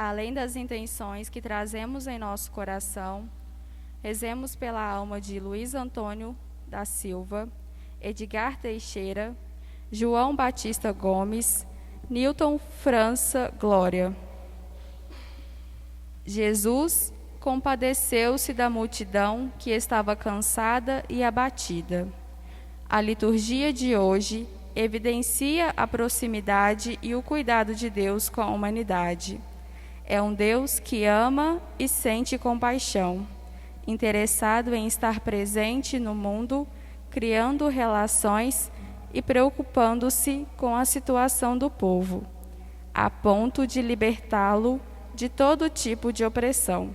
além das intenções que trazemos em nosso coração, rezemos pela alma de Luiz Antônio da Silva, Edgar Teixeira, João Batista Gomes, Newton França Glória. Jesus compadeceu-se da multidão que estava cansada e abatida. A liturgia de hoje evidencia a proximidade e o cuidado de Deus com a humanidade. É um Deus que ama e sente compaixão, interessado em estar presente no mundo, criando relações e preocupando-se com a situação do povo, a ponto de libertá-lo de todo tipo de opressão.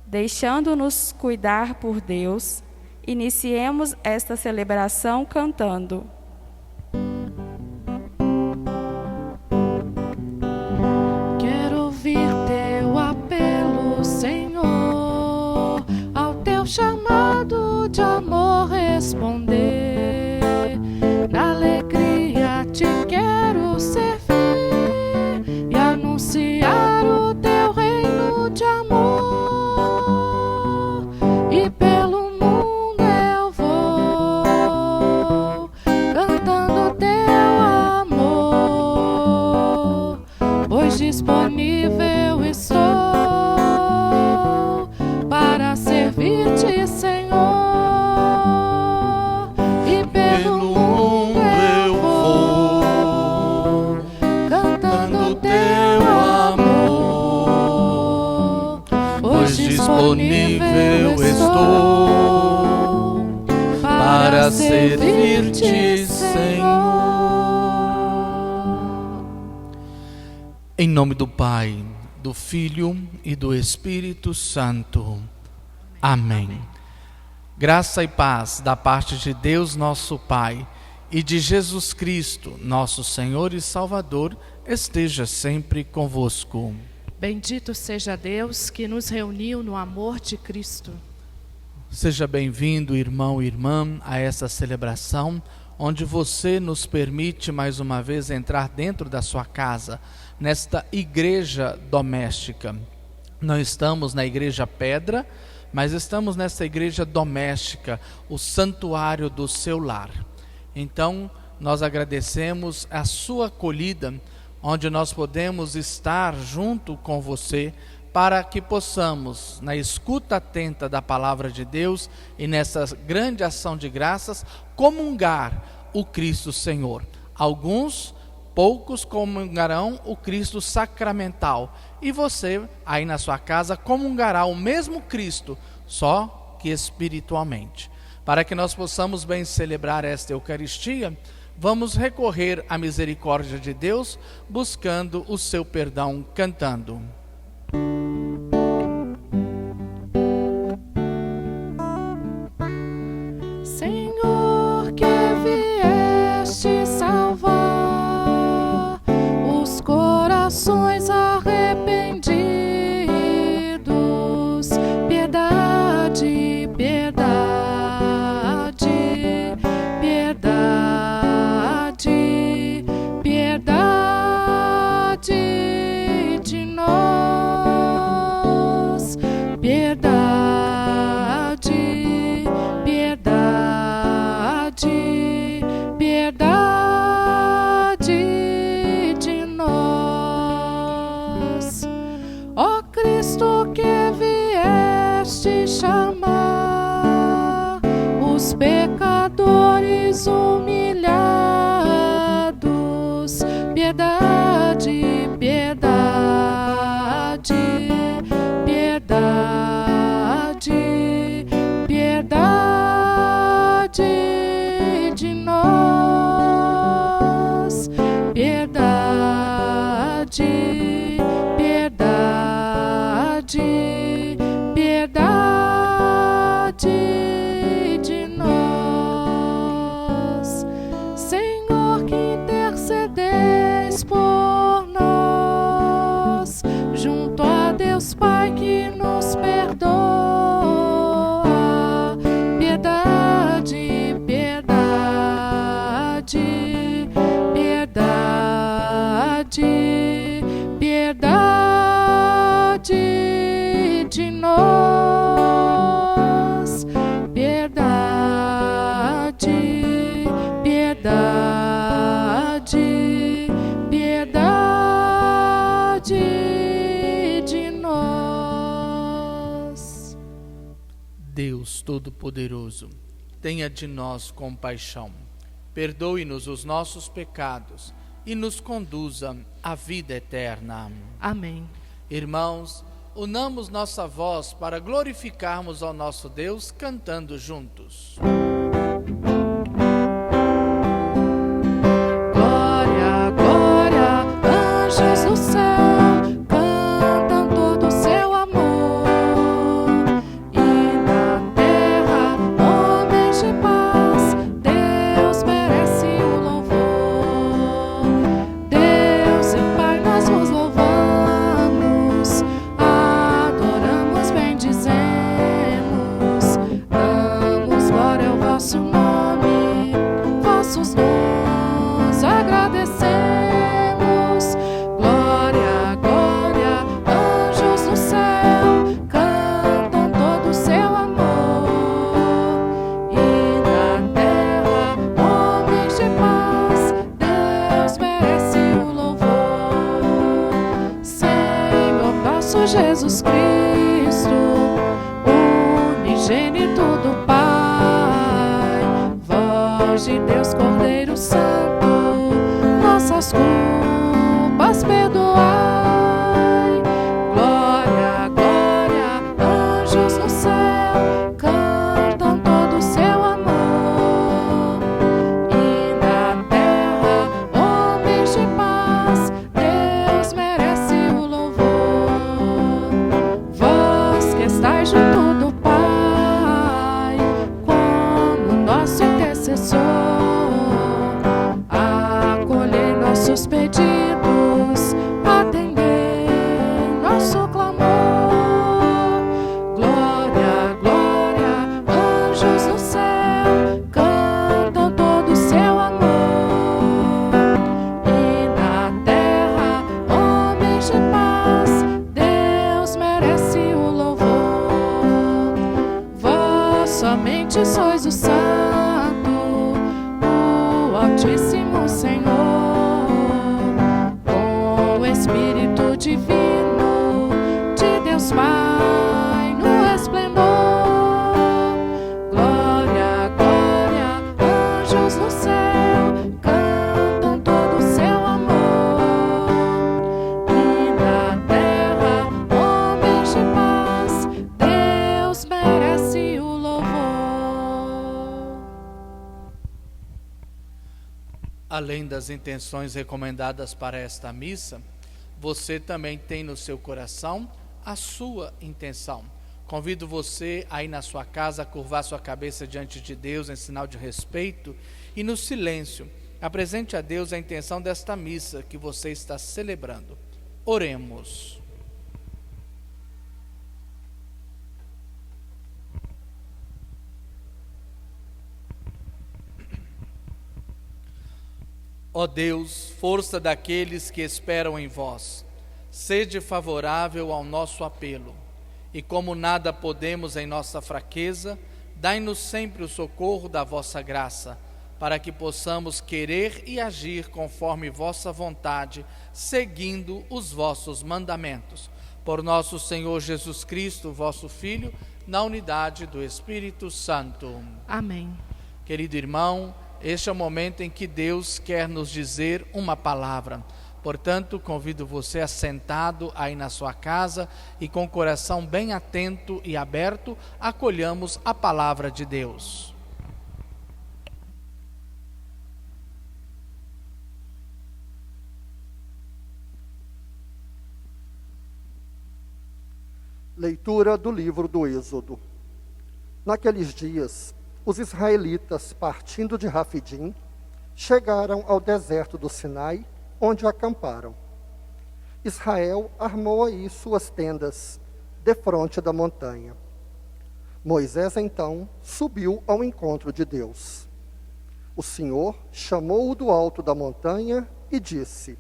Deixando-nos cuidar por Deus, iniciemos esta celebração cantando. Quero ouvir teu apelo, Senhor, ao teu chamado de amor responder. Na alegria te quero servir e anunciar o teu reino de amor. E pelo mundo eu vou cantando teu amor, pois disponível estou para servir-te, Senhor. E pelo mundo eu vou cantando teu amor, pois disponível estou para servir-te, Senhor. Em nome do Pai, do Filho e do Espírito Santo. Amém. Graça e paz da parte de Deus nosso Pai e de Jesus Cristo, nosso Senhor e Salvador, esteja sempre convosco. Bendito seja Deus que nos reuniu no amor de Cristo. Seja bem-vindo, irmão e irmã, a essa celebração, onde você nos permite mais uma vez entrar dentro da sua casa, nesta igreja doméstica. Não estamos na igreja pedra, mas estamos nessa igreja doméstica, o santuário do seu lar. Então, nós agradecemos a sua acolhida, onde nós podemos estar junto com você, para que possamos, na escuta atenta da palavra de Deus e nessa grande ação de graças, comungar o Cristo Senhor. Poucos comungarão o Cristo sacramental, e você, aí na sua casa, comungará o mesmo Cristo, só que espiritualmente. Para que nós possamos bem celebrar esta Eucaristia, vamos recorrer à misericórdia de Deus, buscando o seu perdão, cantando. Senhor, que vieste salvar os corações arrependidos, piedade, piedade, piedade, piedade de nós, piedade, piedade, piedade de nós. Ó Cristo, que vieste chamar os pecadores humilhados, piedade, piedade, piedade, piedade de nós, piedade, piedade, piedade de nós. Todo-Poderoso, tenha de nós compaixão, perdoe-nos os nossos pecados e nos conduza à vida eterna. Amém. Irmãos, unamos nossa voz para glorificarmos ao nosso Deus cantando juntos. Glória, glória, anjos no céu, cantam todo o seu amor. E na terra, homens de paz, Deus merece o louvor. Deus e Pai, nós vos louvamos, adoramos, bendizemos, damos glória ao vosso nome, vossos dons agradecemos. Glória, glória, anjos no céu, cantam todo o seu amor. E na terra, homens de paz, Deus merece o louvor. Senhor nosso Jesus Cristo, unigênito do Pai, voz de Deus, Cordeiro Santo, nossas culpas perdoai. Glória, glória, anjos no céu, cantam todo o seu amor. E na terra, homens de paz, Deus merece o louvor. Vós que estais junto do Pai, como nosso intercessor, acolhei nossos pedidos, atendei nosso clamor. Glória, glória, anjos no céu, cantam todo o seu amor. E na terra, homens de paz, Deus merece o louvor. Vós somente sois o Santo, o Altíssimo Senhor, com o Espírito Divino de Deus Pai no esplendor. Glória, glória, anjos no céu, cantam todo o seu amor. E na terra, homens de paz, Deus merece o louvor. Além das intenções recomendadas para esta missa, você também tem no seu coração a sua intenção. Convido você aí na sua casa a curvar sua cabeça diante de Deus em sinal de respeito e no silêncio apresente a Deus a intenção desta missa que você está celebrando. Oremos. Ó Deus, força daqueles que esperam em vós, sede favorável ao nosso apelo, e como nada podemos em nossa fraqueza, dai-nos sempre o socorro da vossa graça, para que possamos querer e agir conforme vossa vontade, seguindo os vossos mandamentos. Por nosso Senhor Jesus Cristo, vosso Filho, na unidade do Espírito Santo. Amém. Querido irmão, este é o momento em que Deus quer nos dizer uma palavra. Portanto, convido você a sentado aí na sua casa e com o coração bem atento e aberto, acolhamos a palavra de Deus. Leitura do livro do Êxodo. Naqueles dias, os israelitas, partindo de Rafidim, chegaram ao deserto do Sinai, onde acamparam. Israel armou aí suas tendas, defronte da montanha. Moisés, então, subiu ao encontro de Deus. O Senhor chamou-o do alto da montanha e disse: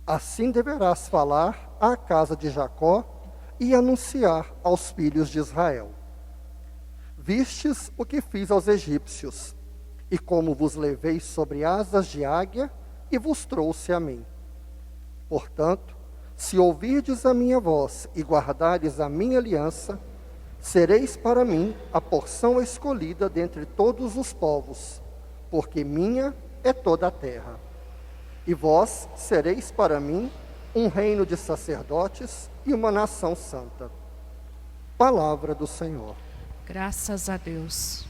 Assim deverás falar à casa de Jacó e anunciar aos filhos de Israel: Vistes o que fiz aos egípcios, e como vos levei sobre asas de águia, e vos trouxe a mim. Portanto, se ouvirdes a minha voz e guardares a minha aliança, Sereis para mim a porção escolhida dentre todos os povos, porque minha é toda a terra. E vós sereis para mim um reino de sacerdotes e uma nação santa. Palavra do Senhor. Graças a Deus.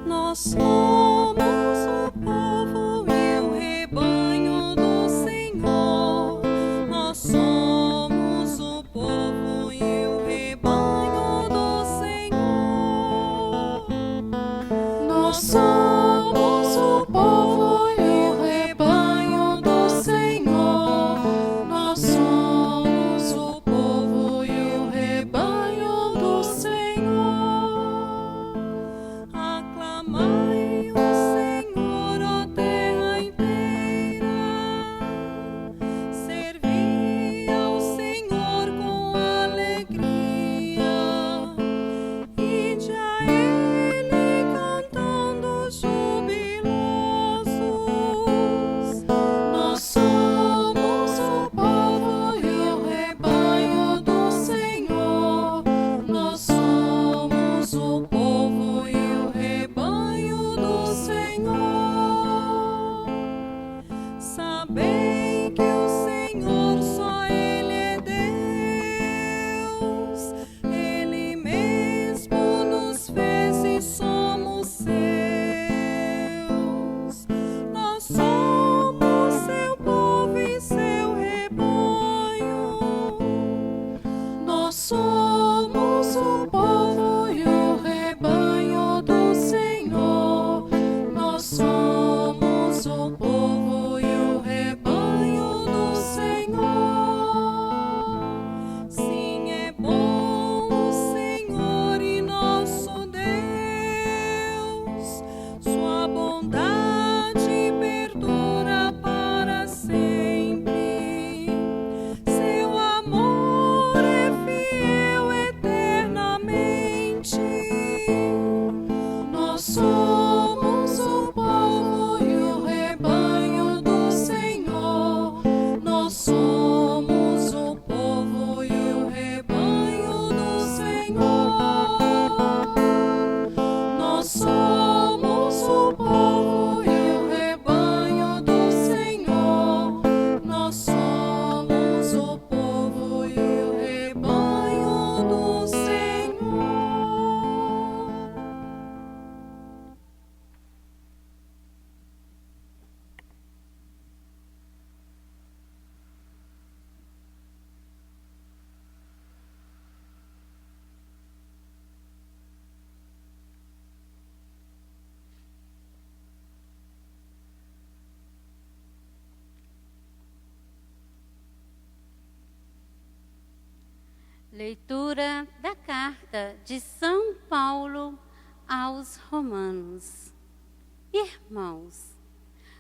Nós somos o povo e o rebanho do Senhor. Nós somos o povo e o rebanho do Senhor. Nós somos o povo e o rebanho do Senhor. Nós somos o povo e o rebanho do Senhor. Aclamai o Senhor, ó terra inteira. Servi ao Senhor com alegria. Ide a Ele cantando jubilosos. Nós somos o povo e o rebanho do Senhor. Nós somos o povo e o rebanho do Senhor. Sabei que o Senhor só Ele é Deus. Ele mesmo nos fez e somos seus. Nós somos seu povo e seu rebanho. Nós somos o povo e o rebanho do Senhor. Nós somos o povo e o rebanho do Senhor. Sim, é bom o Senhor e nosso Deus. Sua bondade perdura para sempre. Seu amor é fiel eternamente. Nós somos o povo e o rebanho do Senhor. Nós somos o povo e o rebanho do Senhor. Nós somos o povo e o rebanho do Senhor. Nós somos o povo e o rebanho do Senhor. Leitura da carta de São Paulo aos Romanos. Irmãos,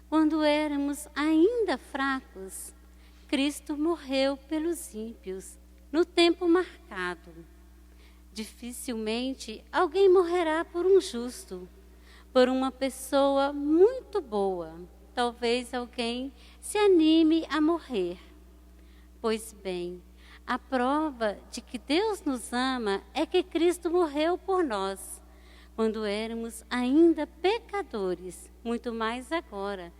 quando éramos ainda fracos, Cristo morreu pelos ímpios no tempo marcado. Dificilmente alguém morrerá por um justo, por uma pessoa muito boa. Talvez alguém se anime a morrer. Pois bem, a prova de que Deus nos ama é que Cristo morreu por nós, quando éramos ainda pecadores, muito mais agora,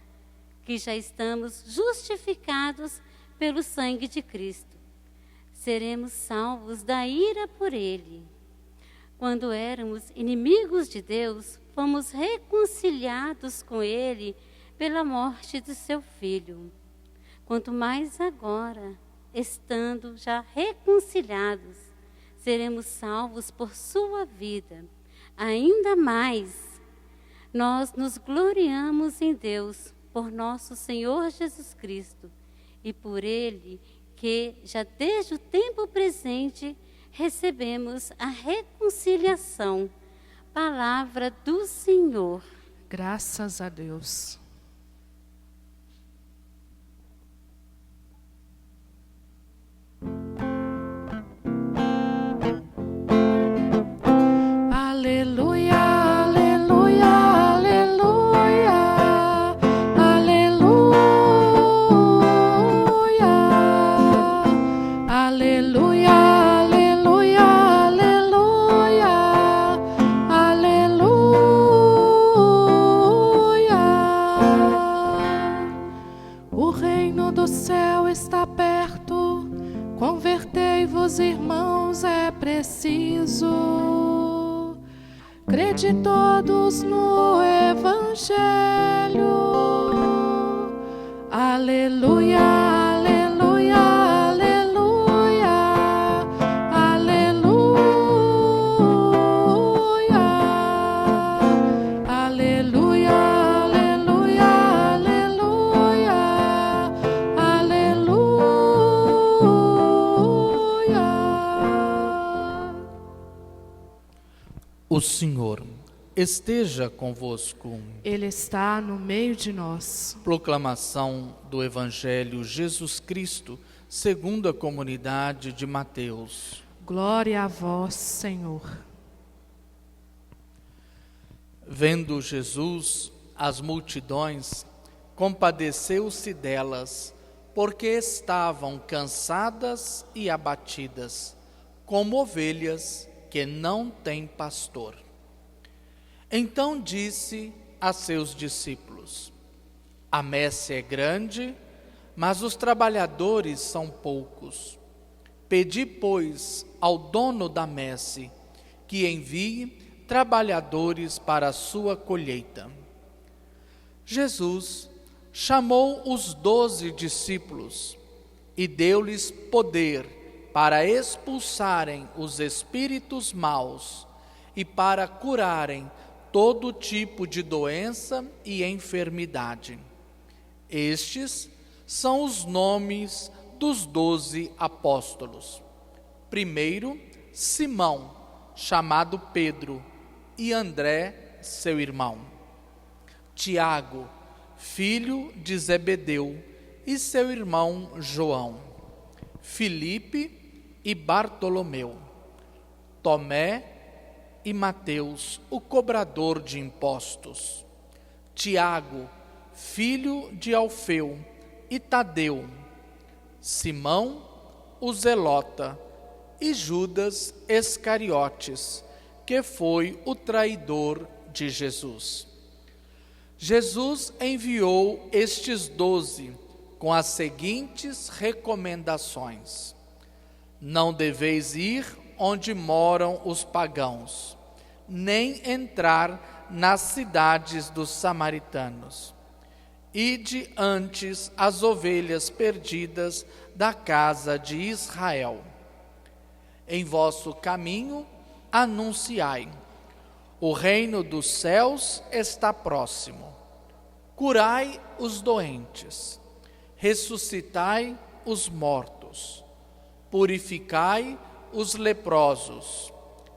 que já estamos justificados pelo sangue de Cristo. Seremos salvos da ira por Ele. Quando éramos inimigos de Deus, fomos reconciliados com Ele pela morte de seu Filho. Quanto mais agora, estando já reconciliados, seremos salvos por sua vida. Ainda mais, nós nos gloriamos em Deus por nosso Senhor Jesus Cristo e por Ele que, já desde o tempo presente, recebemos a reconciliação. Palavra do Senhor. Graças a Deus. Jesus. Crede todos no Evangelho. Aleluia, aleluia, aleluia, aleluia, aleluia, aleluia, aleluia, aleluia. O Senhor esteja convosco. Ele está no meio de nós. Proclamação do Evangelho Jesus Cristo, segundo a comunidade de Mateus. Glória a vós, Senhor. Vendo Jesus as multidões, compadeceu-se delas, porque estavam cansadas e abatidas, como ovelhas que não têm pastor. Então disse a seus discípulos: a messe é grande, mas os trabalhadores são poucos. Pedi, pois, ao dono da messe que envie trabalhadores para a sua colheita. Jesus chamou os 12 discípulos e deu-lhes poder para expulsarem os espíritos maus e para curarem todo tipo de doença e enfermidade. Estes são os nomes dos 12 apóstolos. Primeiro, Simão, chamado Pedro, e André, seu irmão. Tiago, filho de Zebedeu, e seu irmão João. Filipe e Bartolomeu. Tomé e Mateus, o cobrador de impostos. Tiago, filho de Alfeu, e Tadeu. Simão, o zelota, e Judas Iscariotes, que foi o traidor de Jesus. Jesus enviou estes 12 com as seguintes recomendações: não deveis ir onde moram os pagãos, nem entrar nas cidades dos samaritanos. Ide antes as ovelhas perdidas da casa de Israel. Em vosso caminho anunciai: o reino dos céus está próximo. Curai os doentes, ressuscitai os mortos, purificai os leprosos,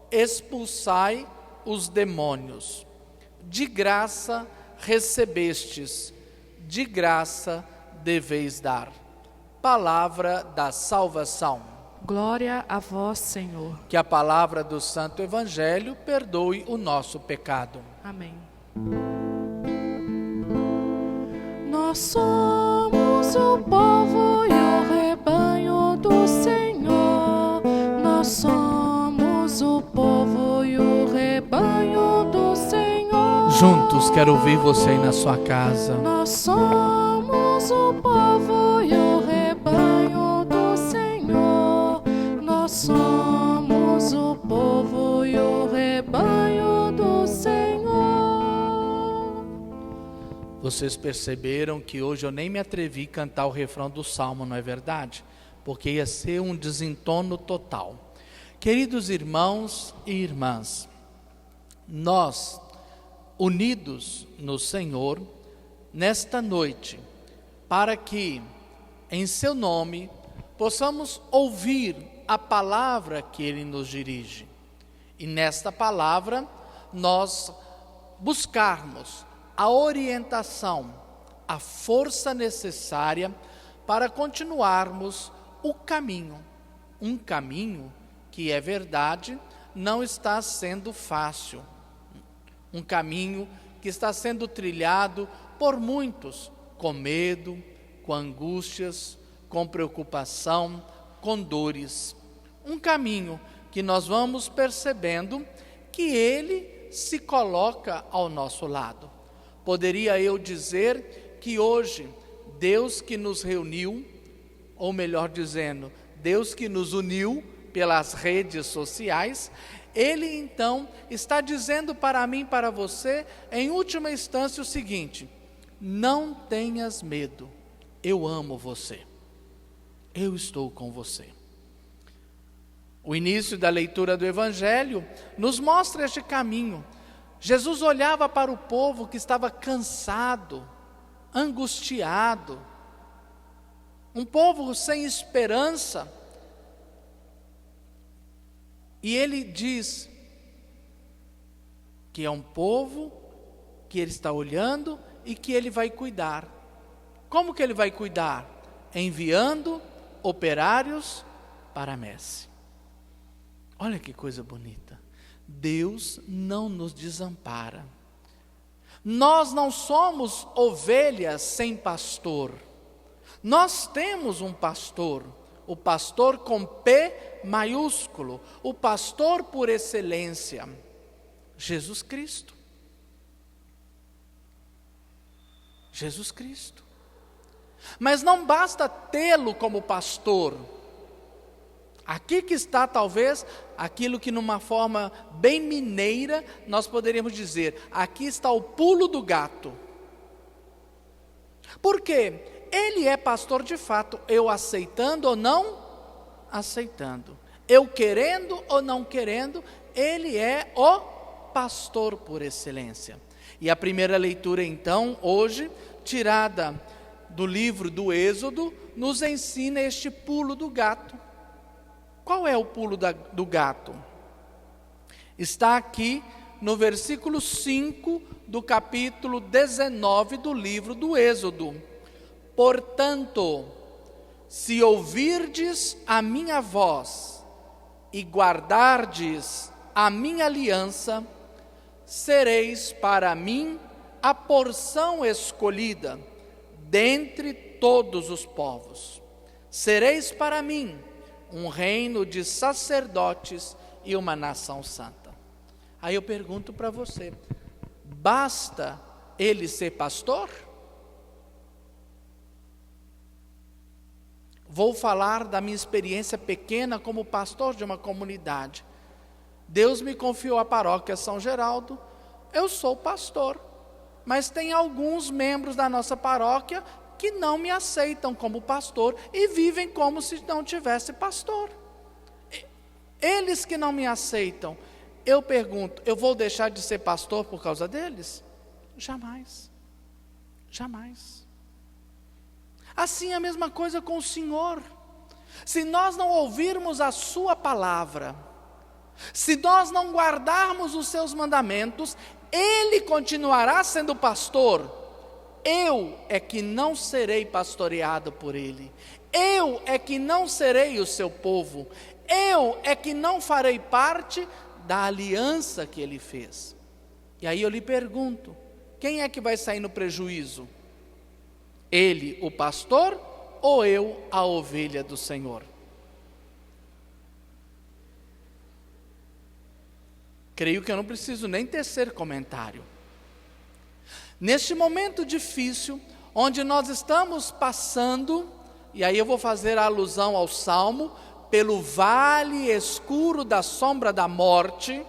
expulsai os demônios. De graça recebestes, de graça deveis dar. Palavra da salvação. Glória a vós, Senhor. Que a palavra do Santo Evangelho perdoe o nosso pecado. Amém. Nós somos o povo e o rebanho do Senhor. Nós somos o povo e o rebanho do Senhor. Juntos, quero ouvir você aí na sua casa. Nós somos o povo e o rebanho do Senhor. Nós somos o povo e o rebanho do Senhor. Vocês perceberam que hoje eu nem me atrevi a cantar o refrão do Salmo, não é verdade? Porque ia ser um desentono total. Queridos irmãos e irmãs, nós, unidos no Senhor, nesta noite, para que, em seu nome, possamos ouvir a palavra que Ele nos dirige. E nesta palavra, nós buscarmos a orientação, a força necessária para continuarmos o caminho. Um caminho que, é verdade, não está sendo fácil. Um caminho que está sendo trilhado por muitos, com medo, com angústias, com preocupação, com dores. Um caminho que nós vamos percebendo que Ele se coloca ao nosso lado. Poderia eu dizer que hoje, Deus que nos reuniu, ou melhor dizendo, Deus que nos uniu pelas redes sociais, Ele então está dizendo para mim e para você, em última instância, o seguinte: não tenhas medo, eu amo você, eu estou com você. O início da leitura do Evangelho nos mostra este caminho. Jesus olhava para o povo que estava cansado, angustiado, um povo sem esperança, e ele diz que é um povo que ele está olhando e que ele vai cuidar. Como que ele vai cuidar? Enviando operários para a messe. Olha que coisa bonita. Deus não nos desampara. Nós não somos ovelhas sem pastor. Nós temos um pastor, o pastor com P maiúsculo, o pastor por excelência, Jesus Cristo. Jesus Cristo. Mas não basta tê-lo como pastor. Aqui que está talvez aquilo que numa forma bem mineira nós poderíamos dizer, aqui está o pulo do gato. Por quê? Ele é pastor de fato, eu aceitando ou não aceitando, eu querendo ou não querendo, ele é o pastor por excelência. E a primeira leitura então, hoje, tirada do livro do Êxodo, nos ensina este pulo do gato. Qual é o pulo do gato? Está aqui no versículo 5 do capítulo 19 do livro do Êxodo. Portanto, se ouvirdes a minha voz e guardardes a minha aliança, sereis para mim a porção escolhida dentre todos os povos. Sereis para mim um reino de sacerdotes e uma nação santa. Aí eu pergunto para você, basta ele ser pastor? Vou falar da minha experiência pequena como pastor de uma comunidade. Deus me confiou a paróquia São Geraldo, eu sou pastor, mas tem alguns membros da nossa paróquia que não me aceitam como pastor e vivem como se não tivesse pastor. Eles que não me aceitam, eu pergunto, eu vou deixar de ser pastor por causa deles? Jamais, jamais. Assim é a mesma coisa com o Senhor. Se nós não ouvirmos a sua palavra, se nós não guardarmos os seus mandamentos, Ele continuará sendo pastor. Eu é que não serei pastoreado por Ele. Eu é que não serei o seu povo. Eu é que não farei parte da aliança que Ele fez. E aí eu lhe pergunto, quem é que vai sair no prejuízo? Ele, o pastor, ou eu, a ovelha do Senhor? Creio que eu não preciso nem tecer comentário. Neste momento difícil, onde nós estamos passando, e aí eu vou fazer a alusão ao Salmo, pelo vale escuro da sombra da morte,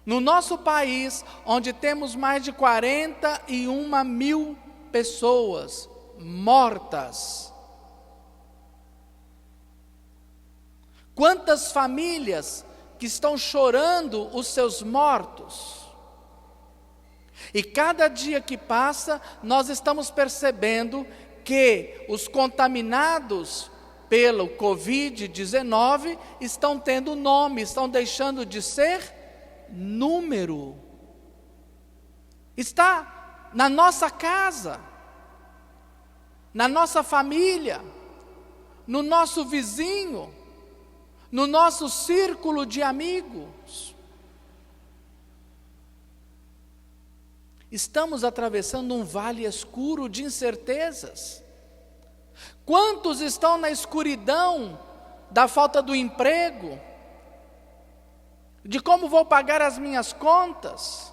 no nosso país, onde temos mais de 41 mil pessoas mortas. Quantas famílias que estão chorando os seus mortos? E cada dia que passa, nós estamos percebendo que os contaminados pelo Covid-19 estão tendo nome, estão deixando de ser número. Está na nossa casa, na nossa família, no nosso vizinho, no nosso círculo de amigos. Estamos atravessando um vale escuro de incertezas. Quantos estão na escuridão da falta do emprego, de como vou pagar as minhas contas,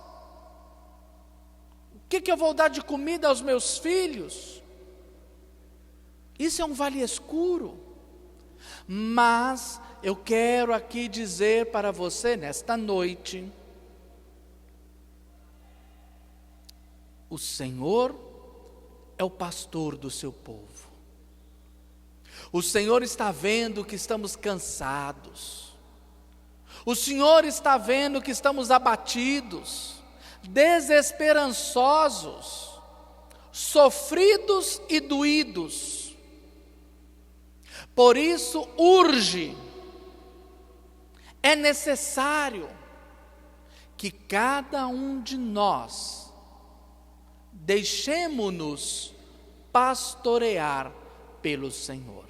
o que eu vou dar de comida aos meus filhos? Isso é um vale escuro, mas eu quero aqui dizer para você nesta noite: o Senhor é o pastor do seu povo. O Senhor está vendo que estamos cansados. O Senhor está vendo que estamos abatidos, desesperançosos, sofridos e doídos. Por isso urge, é necessário que cada um de nós deixemo-nos pastorear pelo Senhor.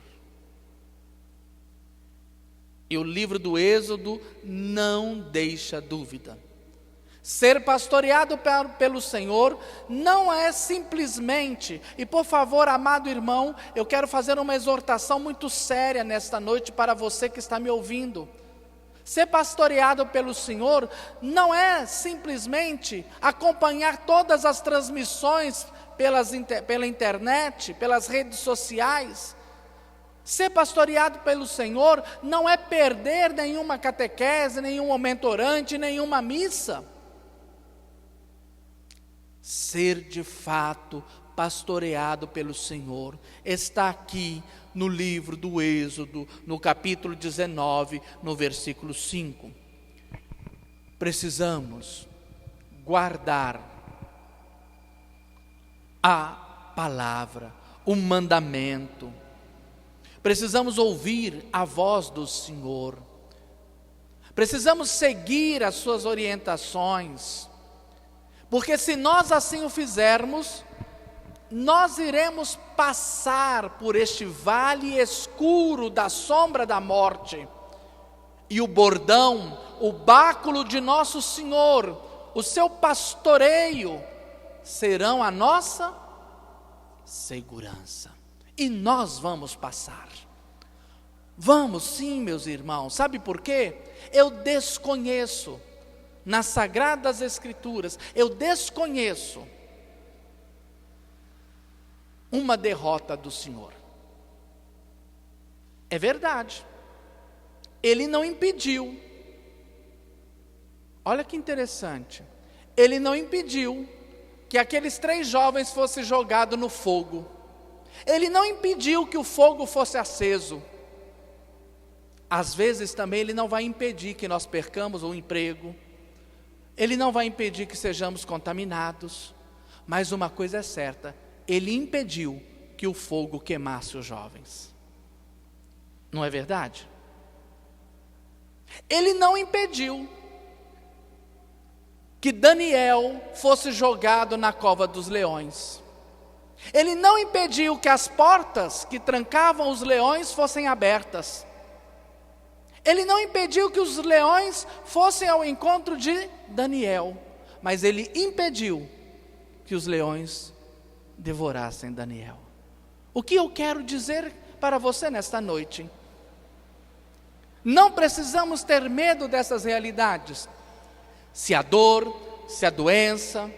E o livro do Êxodo não deixa dúvida. Ser pastoreado pelo Senhor não é simplesmente, e por favor, amado irmão, eu quero fazer uma exortação muito séria nesta noite para você que está me ouvindo. Ser pastoreado pelo Senhor não é simplesmente acompanhar todas as transmissões pela internet, pelas redes sociais. Ser pastoreado pelo Senhor não é perder nenhuma catequese, nenhum momento orante, nenhuma missa. Ser de fato pastoreado pelo Senhor está aqui no livro do Êxodo, no capítulo 19, no versículo 5. Precisamos guardar a palavra, o mandamento. Precisamos ouvir a voz do Senhor. Precisamos seguir as suas orientações. Porque se nós assim o fizermos, nós iremos passar por este vale escuro da sombra da morte. E o bordão, o báculo de nosso Senhor, o seu pastoreio, serão a nossa segurança. E nós vamos passar. Vamos sim, meus irmãos. Sabe por quê? Eu desconheço, nas Sagradas Escrituras, eu desconheço uma derrota do Senhor. É verdade. Ele não impediu. Olha que interessante. Ele não impediu que aqueles 3 jovens fossem jogados no fogo. Ele não impediu que o fogo fosse aceso. Às vezes também Ele não vai impedir que nós percamos o emprego. Ele não vai impedir que sejamos contaminados. Mas uma coisa é certa: Ele impediu que o fogo queimasse os jovens. Não é verdade? Ele não impediu que Daniel fosse jogado na cova dos leões. Ele não impediu que as portas que trancavam os leões fossem abertas. Ele não impediu que os leões fossem ao encontro de Daniel. Mas ele impediu que os leões devorassem Daniel. O que eu quero dizer para você nesta noite? Não precisamos ter medo dessas realidades. Se a dor, se a doença,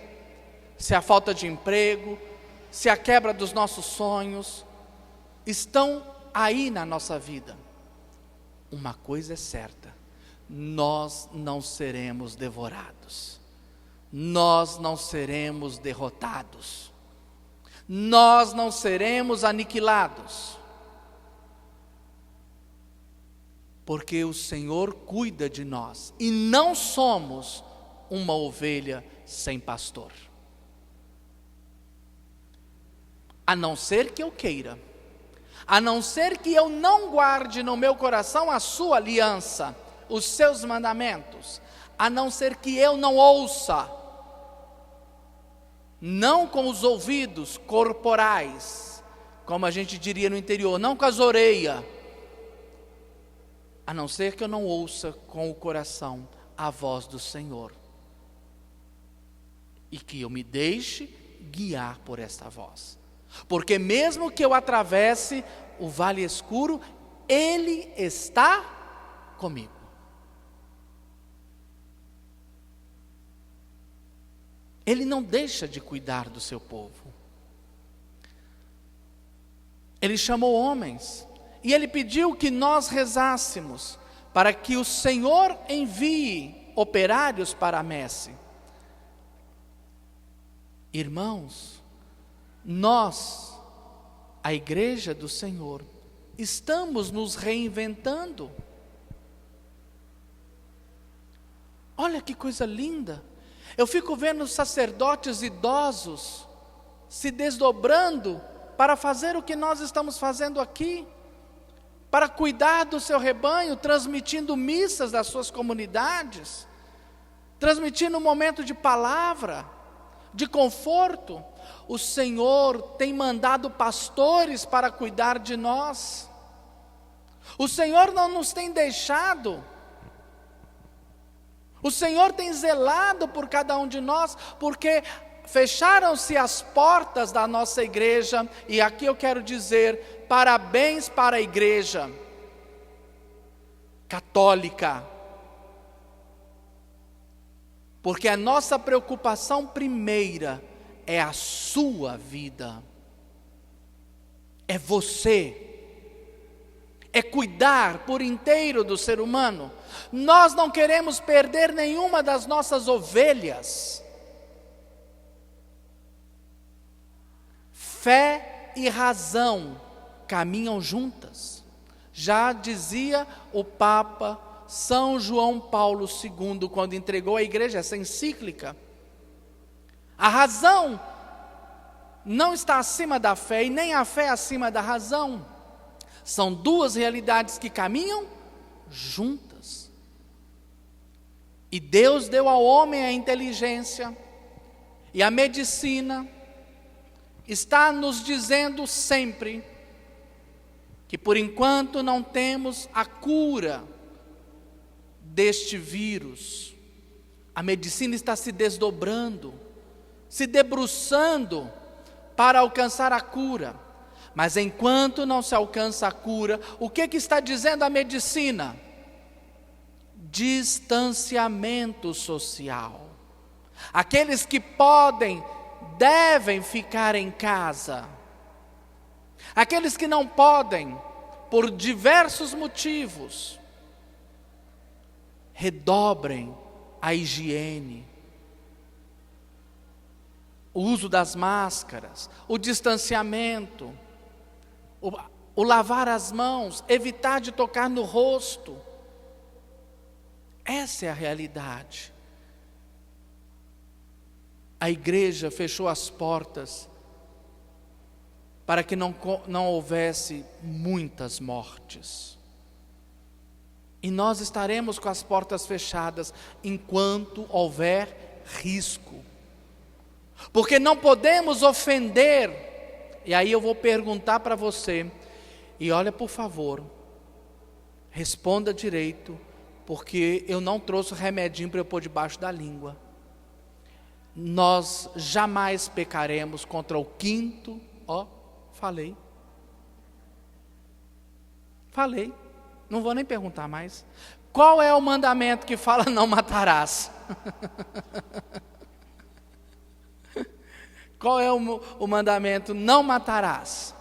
se a falta de emprego, se a quebra dos nossos sonhos estão aí na nossa vida, uma coisa é certa: nós não seremos devorados, nós não seremos derrotados, nós não seremos aniquilados, porque o Senhor cuida de nós e não somos uma ovelha sem pastor. A não ser que eu queira, a não ser que eu não guarde no meu coração a sua aliança, os seus mandamentos, a não ser que eu não ouça, não com os ouvidos corporais, como a gente diria no interior, não com as orelhas, a não ser que eu não ouça com o coração a voz do Senhor, e que eu me deixe guiar por esta voz. Porque mesmo que eu atravesse o vale escuro, Ele está comigo. Ele não deixa de cuidar do seu povo. Ele chamou homens e Ele pediu que nós rezássemos para que o Senhor envie operários para a messe. Irmãos, nós, a igreja do Senhor, estamos nos reinventando. Olha que coisa linda. Eu fico vendo sacerdotes idosos se desdobrando para fazer o que nós estamos fazendo aqui, para cuidar do seu rebanho, transmitindo missas das suas comunidades, transmitindo um momento de palavra, de conforto. O Senhor tem mandado pastores para cuidar de nós. O Senhor não nos tem deixado. O Senhor tem zelado por cada um de nós, porque fecharam-se as portas da nossa igreja. E aqui eu quero dizer, parabéns para a igreja católica, porque a nossa preocupação primeira é a sua vida, é você, é cuidar por inteiro do ser humano. Nós não queremos perder nenhuma das nossas ovelhas. Fé e razão caminham juntas. Já dizia o Papa São João Paulo II, quando entregou à igreja essa encíclica. A razão não está acima da fé e nem a fé acima da razão. São duas realidades que caminham juntas. E Deus deu ao homem a inteligência e a medicina está nos dizendo sempre que por enquanto não temos a cura deste vírus. A medicina está se desdobrando, se debruçando para alcançar a cura. Mas enquanto não se alcança a cura, o que está dizendo a medicina? Distanciamento social. Aqueles que podem, devem ficar em casa. Aqueles que não podem, por diversos motivos, redobrem a higiene, o uso das máscaras, o distanciamento, o lavar as mãos, evitar de tocar no rosto. Essa é a realidade. A igreja fechou as portas para que não houvesse muitas mortes. E nós estaremos com as portas fechadas enquanto houver risco. Porque não podemos ofender. E aí eu vou perguntar para você, e olha, por favor, responda direito, porque eu não trouxe remedinho para eu pôr debaixo da língua. Nós jamais pecaremos contra o quinto, falei, não vou nem perguntar mais. Qual é o mandamento que fala não matarás? Qual é o mandamento? Não matarás.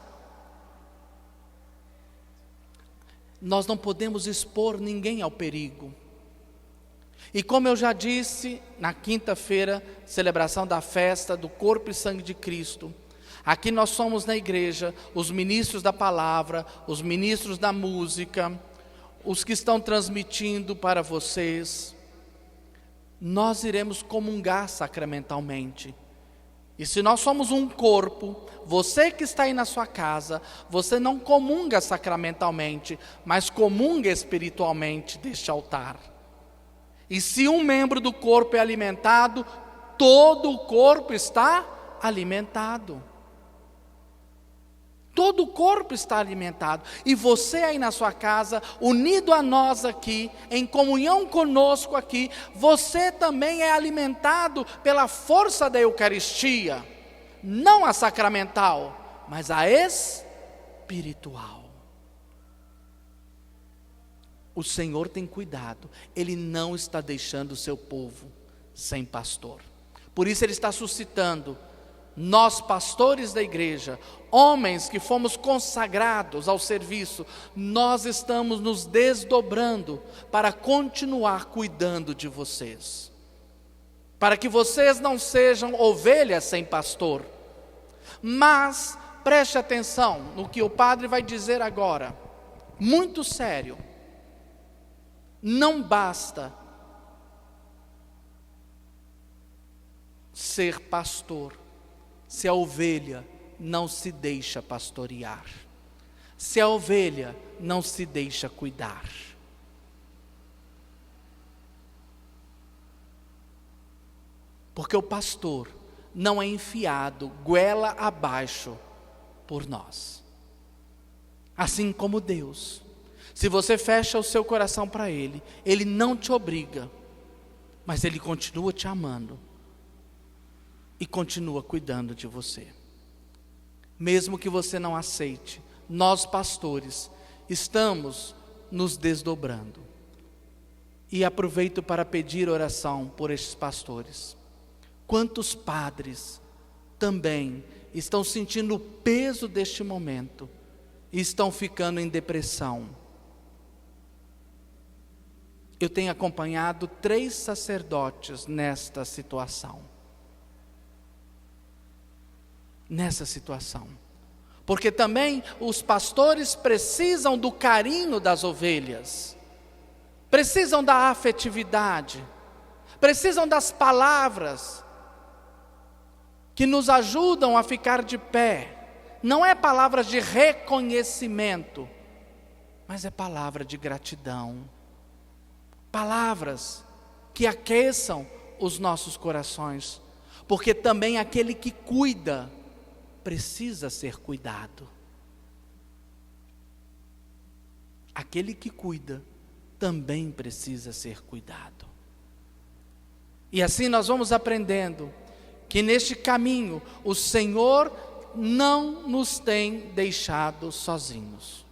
Nós não podemos expor ninguém ao perigo. E como eu já disse, na quinta-feira, celebração da festa do corpo e sangue de Cristo, aqui nós somos na igreja, os ministros da palavra, os ministros da música, os que estão transmitindo para vocês, nós iremos comungar sacramentalmente. E se nós somos um corpo, você que está aí na sua casa, você não comunga sacramentalmente, mas comunga espiritualmente deste altar. E se um membro do corpo é alimentado, todo o corpo está alimentado. Todo o corpo está alimentado. E você aí na sua casa, unido a nós aqui, em comunhão conosco aqui, você também é alimentado pela força da Eucaristia. Não a sacramental, mas a espiritual. O Senhor tem cuidado. Ele não está deixando o seu povo sem pastor. Por isso Ele está suscitando nós pastores da igreja, homens que fomos consagrados ao serviço, nós estamos nos desdobrando para continuar cuidando de vocês. Para que vocês não sejam ovelhas sem pastor. Mas preste atenção no que o padre vai dizer agora. Muito sério. Não basta ser pastor se a ovelha não se deixa pastorear, se a ovelha não se deixa cuidar. Porque o pastor não é enfiado goela abaixo por nós. Assim como Deus, se você fecha o seu coração para Ele, Ele não te obriga, mas Ele continua te amando e continua cuidando de você. Mesmo que você não aceite, nós pastores estamos nos desdobrando. E aproveito para pedir oração por estes pastores. Quantos padres também estão sentindo o peso deste momento e estão ficando em depressão? Eu tenho acompanhado 3 sacerdotes nesta situação. Porque também os pastores precisam do carinho das ovelhas, precisam da afetividade, precisam das palavras que nos ajudam a ficar de pé. Não é palavras de reconhecimento, mas é palavra de gratidão, palavras que aqueçam os nossos corações, porque também aquele que cuida precisa ser cuidado. Aquele que cuida também precisa ser cuidado. E assim nós vamos aprendendo que neste caminho o Senhor não nos tem deixado sozinhos.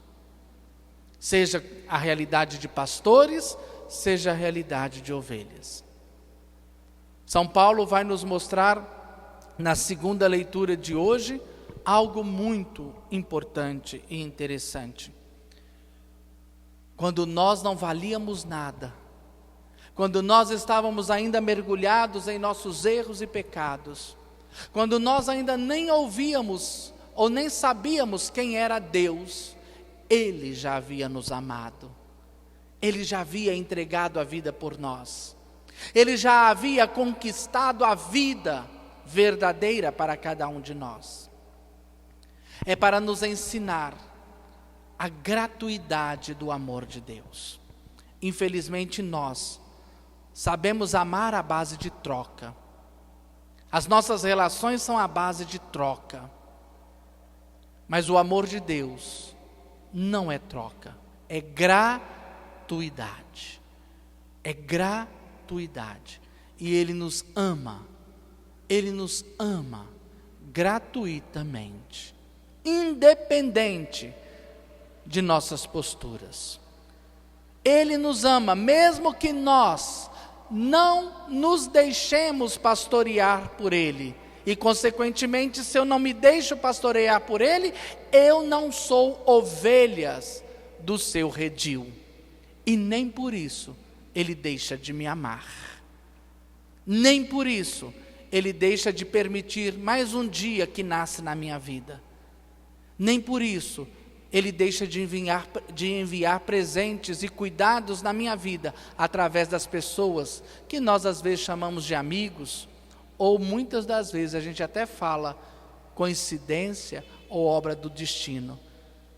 Seja a realidade de pastores, seja a realidade de ovelhas. São Paulo vai nos mostrar na segunda leitura de hoje, algo muito importante e interessante. Quando nós não valíamos nada, quando nós estávamos ainda mergulhados em nossos erros e pecados, quando nós ainda nem ouvíamos ou nem sabíamos quem era Deus, Ele já havia nos amado, Ele já havia entregado a vida por nós, Ele já havia conquistado a vida verdadeira para cada um de nós. É para nos ensinar a gratuidade do amor de Deus. Infelizmente nós sabemos amar à base de troca. As nossas relações são à base de troca. Mas o amor de Deus não é troca, é gratuidade. É gratuidade. E Ele nos ama. Ele nos ama gratuitamente, independente de nossas posturas. Ele nos ama, mesmo que nós não nos deixemos pastorear por Ele. E consequentemente, se eu não me deixo pastorear por Ele, eu não sou ovelhas do seu redil. E nem por isso Ele deixa de me amar. Nem por isso Ele deixa de permitir mais um dia que nasce na minha vida. Nem por isso Ele deixa de enviar presentes e cuidados na minha vida, através das pessoas que nós às vezes chamamos de amigos, ou muitas das vezes a gente até fala coincidência ou obra do destino.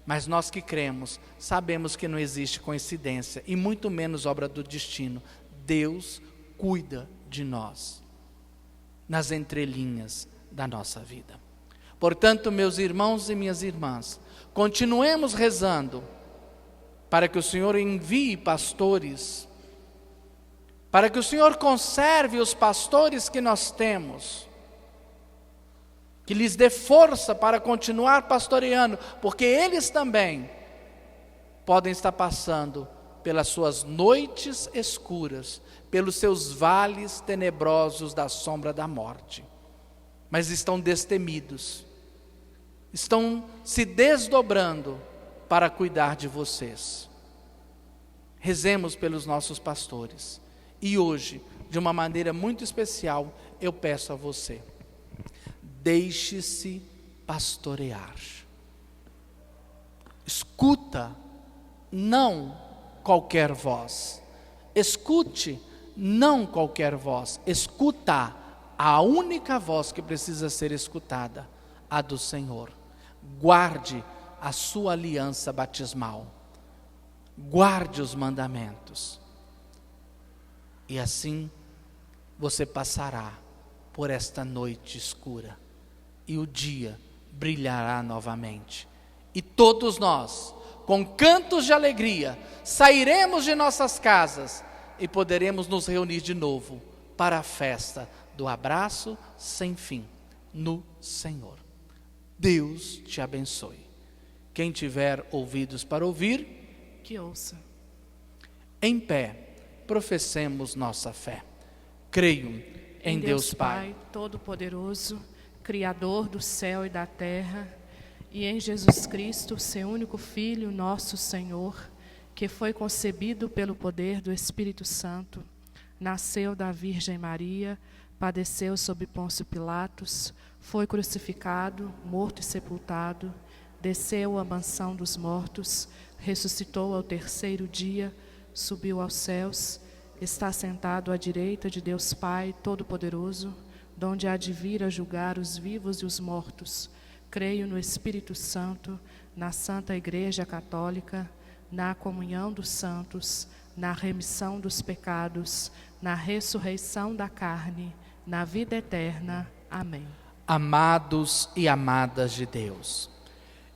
Mas nós que cremos, sabemos que não existe coincidência, e muito menos obra do destino. Deus cuida de nós nas entrelinhas da nossa vida. Portanto, meus irmãos e minhas irmãs, continuemos rezando para que o Senhor envie pastores, para que o Senhor conserve os pastores que nós temos, que lhes dê força para continuar pastoreando, porque eles também podem estar passando pelas suas noites escuras, pelos seus vales tenebrosos da sombra da morte. mas estão destemidos, estão se desdobrando para cuidar de vocês. Rezemos pelos nossos pastores. E hoje, de uma maneira muito especial, eu peço a você: deixe-se pastorear. Escuta, não qualquer voz. Escute, não qualquer voz. Escuta a única voz que precisa ser escutada, a do Senhor. Guarde a sua aliança batismal. Guarde os mandamentos. E assim você passará por esta noite escura e o dia brilhará novamente. E todos nós, com cantos de alegria, sairemos de nossas casas e poderemos nos reunir de novo para a festa do abraço sem fim no Senhor. Deus te abençoe. Quem tiver ouvidos para ouvir, que ouça. Em pé, professemos nossa fé. Creio em Deus Pai, Todo-Poderoso, Criador do céu e da terra, e em Jesus Cristo, seu único Filho, nosso Senhor, que foi concebido pelo poder do Espírito Santo, nasceu da Virgem Maria, padeceu sob Pôncio Pilatos, foi crucificado, morto e sepultado, desceu à mansão dos mortos, ressuscitou ao terceiro dia, subiu aos céus, está sentado à direita de Deus Pai Todo-Poderoso, donde há de vir a julgar os vivos e os mortos. Creio no Espírito Santo, na Santa Igreja Católica, na comunhão dos santos, na remissão dos pecados, na ressurreição da carne, na vida eterna. Amém. Amados e amadas de Deus,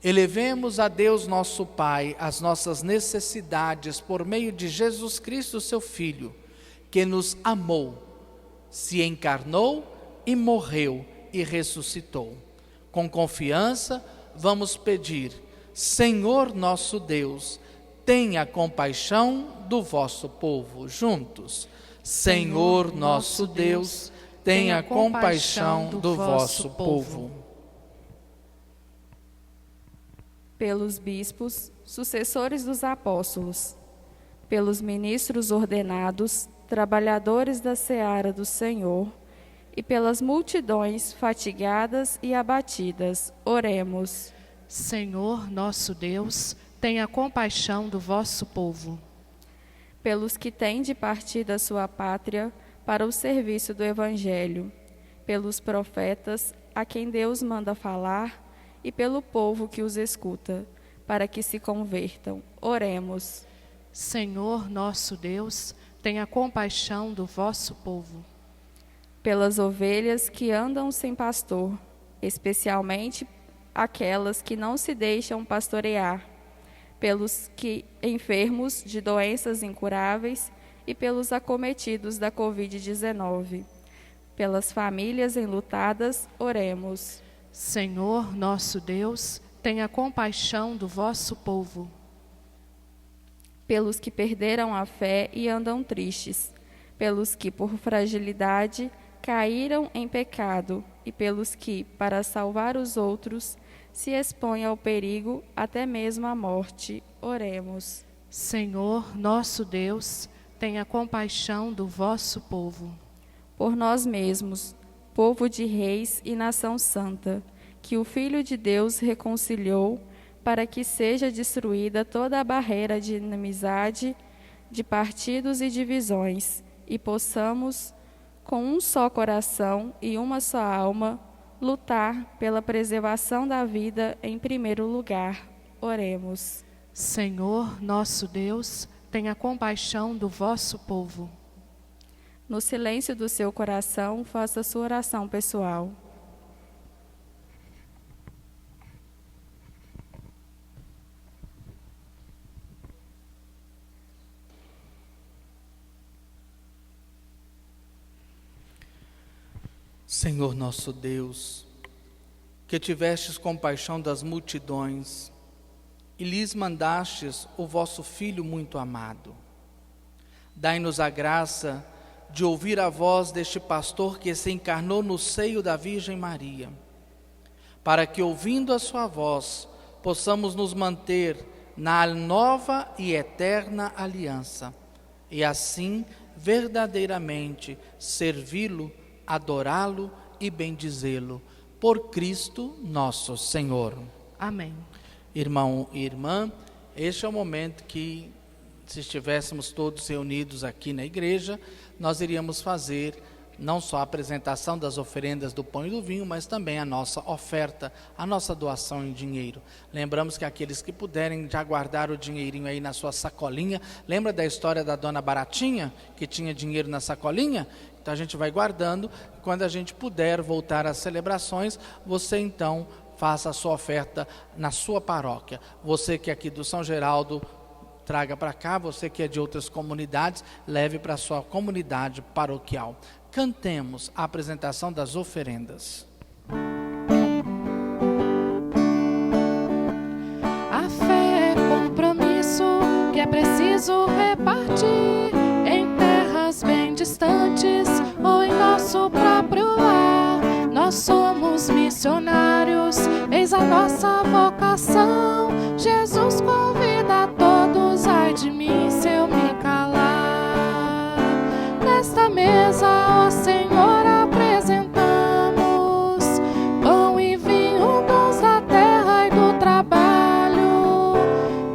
elevemos a Deus nosso Pai as nossas necessidades por meio de Jesus Cristo, seu Filho, que nos amou, se encarnou e morreu e ressuscitou. Com confiança, vamos pedir: Senhor nosso Deus, tenha compaixão do vosso povo. Juntos. Senhor nosso Deus, tenha compaixão do vosso povo. Pelos bispos, sucessores dos apóstolos, pelos ministros ordenados, trabalhadores da seara do Senhor, e pelas multidões fatigadas e abatidas, oremos. Senhor nosso Deus, tenha compaixão do vosso povo. Pelos que têm de partir da sua pátria para o serviço do Evangelho, pelos profetas a quem Deus manda falar, e pelo povo que os escuta, para que se convertam, oremos. Senhor nosso Deus, tenha compaixão do vosso povo. Pelas ovelhas que andam sem pastor, especialmente aquelas que não se deixam pastorear, pelos que enfermos de doenças incuráveis e pelos acometidos da Covid-19. Pelas famílias enlutadas, oremos. Senhor nosso Deus, tenha compaixão do vosso povo. Pelos que perderam a fé e andam tristes, pelos que por fragilidade caíram em pecado e pelos que, para salvar os outros, se expõem ao perigo, até mesmo à morte, oremos. Senhor nosso Deus, tenha compaixão do vosso povo. Por nós mesmos, povo de reis e nação santa, que o Filho de Deus reconciliou, para que seja destruída toda a barreira de inimizade, de partidos e divisões, e possamos, com um só coração e uma só alma, lutar pela preservação da vida em primeiro lugar. Oremos. Senhor nosso Deus, tenha compaixão do vosso povo. No silêncio do seu coração, faça sua oração pessoal. Senhor nosso Deus, que tivestes compaixão das multidões e lhes mandastes o vosso Filho muito amado, dai-nos a graça de ouvir a voz deste pastor que se encarnou no seio da Virgem Maria, para que, ouvindo a sua voz, possamos nos manter na nova e eterna aliança, e assim verdadeiramente servi-lo, adorá-lo e bendizê-lo, por Cristo nosso Senhor. Amém. Irmão e irmã, este é o momento que, se estivéssemos todos reunidos aqui na igreja, nós iríamos fazer não só a apresentação das oferendas do pão e do vinho, mas também a nossa oferta, a nossa doação em dinheiro. Lembramos que aqueles que puderem já guardar o dinheirinho aí na sua sacolinha, lembra da história da dona Baratinha, que tinha dinheiro na sacolinha? Então a gente vai guardando, quando a gente puder voltar às celebrações, você então faça a sua oferta na sua paróquia. Você que é aqui do São Geraldo, traga para cá, você que é de outras comunidades, leve para a sua comunidade paroquial. Cantemos a apresentação das oferendas. A fé é compromisso que é preciso repartir em terras bem distantes ou em nosso próprio lar. Nós somos missionários, eis a nossa vocação. Jesus convida a todos, ai de mim se eu me calar. Nesta mesa, ó Senhor, apresentamos pão e vinho, dons da terra e do trabalho.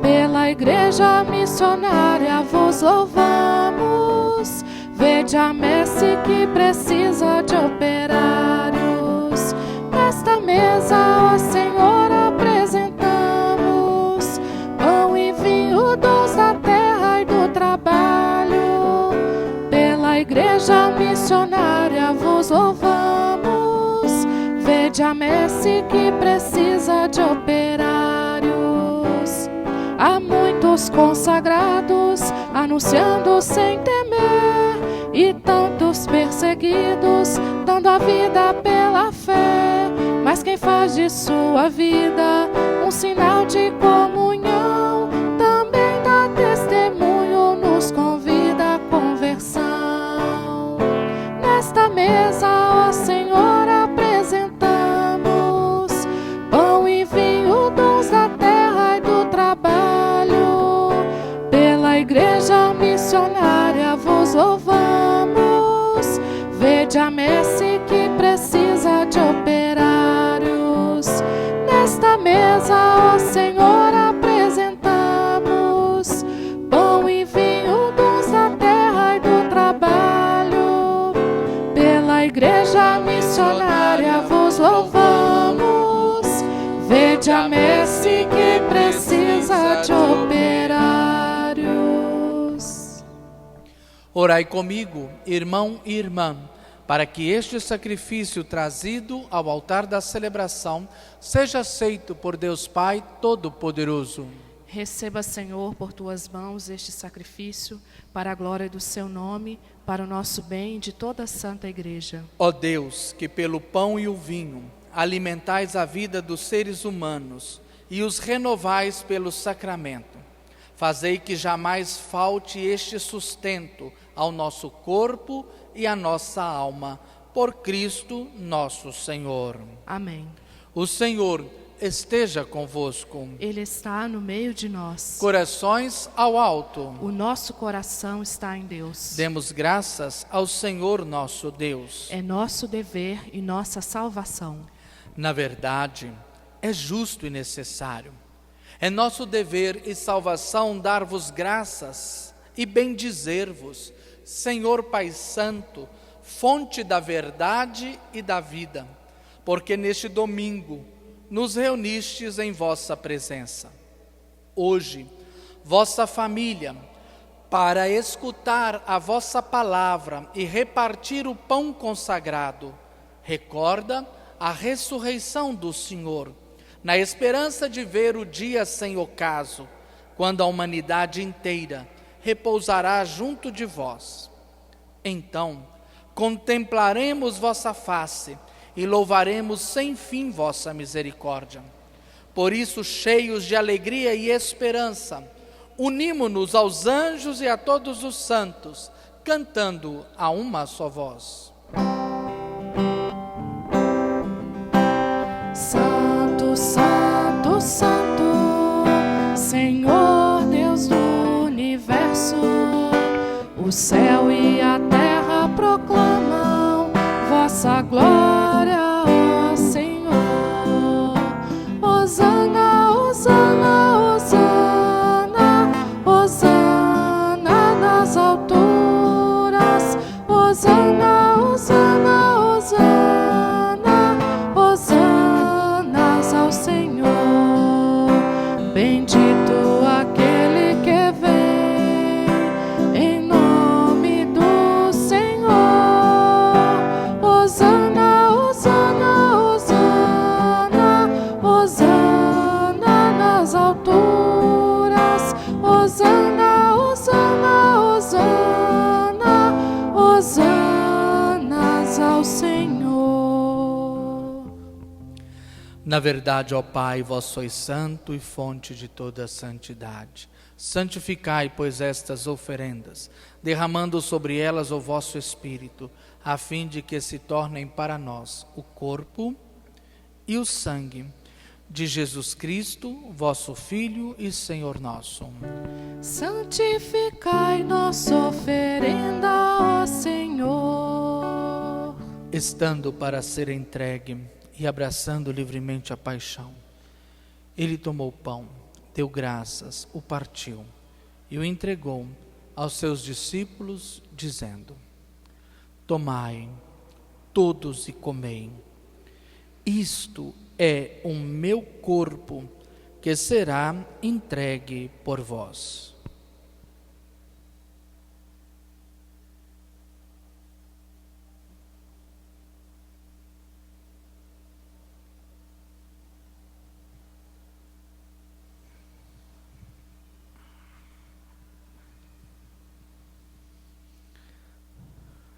Pela igreja missionária vos louvamos. Vede a messe que precisa de operários. Nesta mesa, ó Senhor, apresentamos pão e vinho, dons da terra e do trabalho. Pela igreja missionária vos louvamos. Vede a messe que precisa de operários. Há muitos consagrados anunciando sem temer, e tantos perseguidos dando a vida pela fé. Mas quem faz de sua vida um sinal de comunhão, também dá testemunho, nos convida à conversão. Nesta mesa, ó Senhor, apresentamos pão e vinho, dons da terra e do trabalho. Pela igreja missionária vos louvamos. Vede a messe que precisa de operários. Nesta mesa, ó Senhor, apresentamos pão e vinho, dons da terra e do trabalho. Pela igreja missionária vos louvamos. Vede a messe que precisa de operários. Orai comigo, irmão e irmã, para que este sacrifício trazido ao altar da celebração seja aceito por Deus Pai Todo-Poderoso. Receba, Senhor, por tuas mãos este sacrifício, para a glória do seu nome, para o nosso bem e de toda a Santa Igreja. Ó Deus, que pelo pão e o vinho alimentais a vida dos seres humanos e os renovais pelo sacramento, fazei que jamais falte este sustento ao nosso corpo e à nossa alma, por Cristo nosso Senhor. Amém. O Senhor esteja convosco. Ele está no meio de nós. Corações ao alto. O nosso coração está em Deus. Demos graças ao Senhor nosso Deus. É nosso dever e nossa salvação. Na verdade, é justo e necessário. É nosso dever e salvação dar-vos graças e bendizer-vos, Senhor Pai Santo, fonte da verdade e da vida, porque neste domingo nos reunistes em vossa presença. Hoje, vossa família, para escutar a vossa palavra e repartir o pão consagrado, recorda a ressurreição do Senhor, na esperança de ver o dia sem ocaso, quando a humanidade inteira repousará junto de vós. Então, contemplaremos vossa face e louvaremos sem fim vossa misericórdia. Por isso, cheios de alegria e esperança, unimo-nos aos anjos e a todos os santos, cantando a uma só voz. Santo, Santo, Santo, Senhor Deus do universo, o céu e a terra proclamam vossa glória, ó Senhor. Hosana, Hosana, Hosana, Hosana nas alturas, Hosana, Hosana, Hosana, Hosanas ao Senhor. Bendito aquele que vem em nome do Senhor. Hosana, Hosana, Hosana, Hosana nas alturas, Hosana, Hosana, Hosana, Hosanas ao Senhor. Na verdade, ó Pai, vós sois santo e fonte de toda santidade. Santificai, pois, estas oferendas, derramando sobre elas o vosso Espírito, a fim de que se tornem para nós o corpo e o sangue de Jesus Cristo, vosso Filho e Senhor nosso. Santificai nossa oferenda, ó Senhor. Estando para ser entregue e abraçando livremente a paixão, ele tomou o pão, deu graças, o partiu e o entregou aos seus discípulos, dizendo: tomai todos e comei, isto é o meu corpo que será entregue por vós.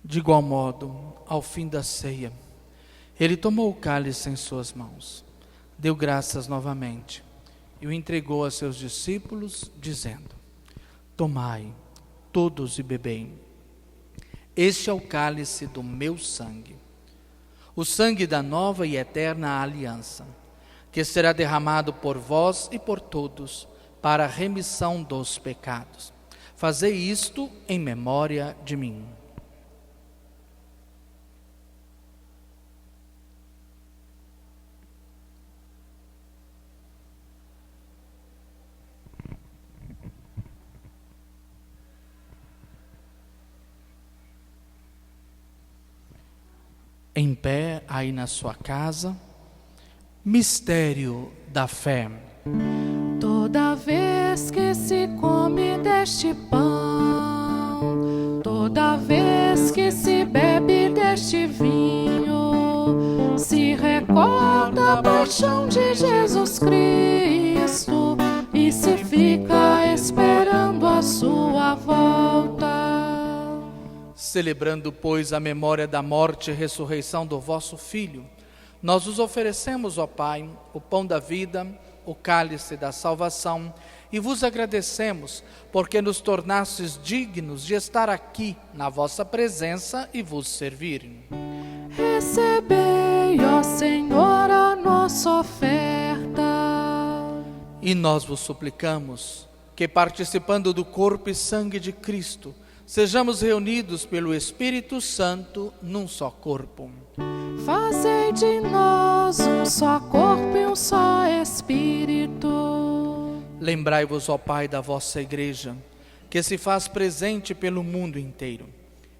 De igual modo, ao fim da ceia, ele tomou o cálice em suas mãos, deu graças novamente e o entregou a seus discípulos, dizendo: tomai todos e bebei, este é o cálice do meu sangue, o sangue da nova e eterna aliança, que será derramado por vós e por todos para a remissão dos pecados. Fazei isto em memória de mim. Em pé, aí na sua casa, mistério da fé. Toda vez que se come deste pão, toda vez que se bebe deste vinho, se recorda a paixão de Jesus Cristo e se fica esperando a sua volta. Celebrando, pois, a memória da morte e ressurreição do vosso Filho, nós vos oferecemos, ó Pai, o pão da vida, o cálice da salvação, e vos agradecemos, porque nos tornastes dignos de estar aqui na vossa presença e vos servir. Recebei, ó Senhor, a nossa oferta. E nós vos suplicamos que, participando do corpo e sangue de Cristo, sejamos reunidos pelo Espírito Santo num só corpo. Fazei de nós um só corpo e um só Espírito. Lembrai-vos, ó Pai, da vossa Igreja, que se faz presente pelo mundo inteiro.